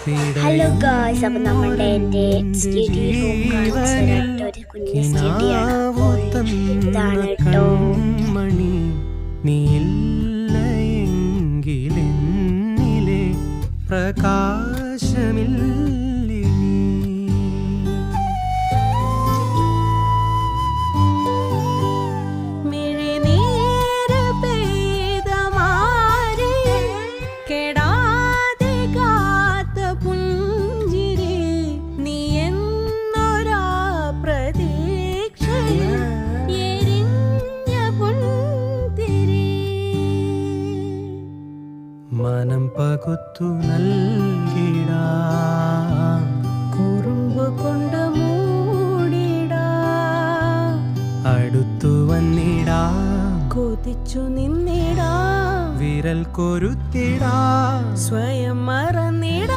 Hello guys, അപ്പം നമ്മളുടെ എൻ്റെ സ്റ്റഡി റൂം കാണിച്ചു ഒരു കുഞ്ഞ് സ്റ്റഡിയാണ്. ഇതാണ് കേട്ടോ. നീയില്ലെങ്കിലെന്നിലെ പ്രകാശമില്ലേ മനം പകുത്തു നൽകിടാം, കുറുമ്പ് കൊണ്ട് മൂടിടാം, അടുത്തു വന്നിടാം, കൊതിച്ചു നിന്നിടാം, വിരൽ കൊരുത്തിടാം, സ്വയം മറന്നിടാം.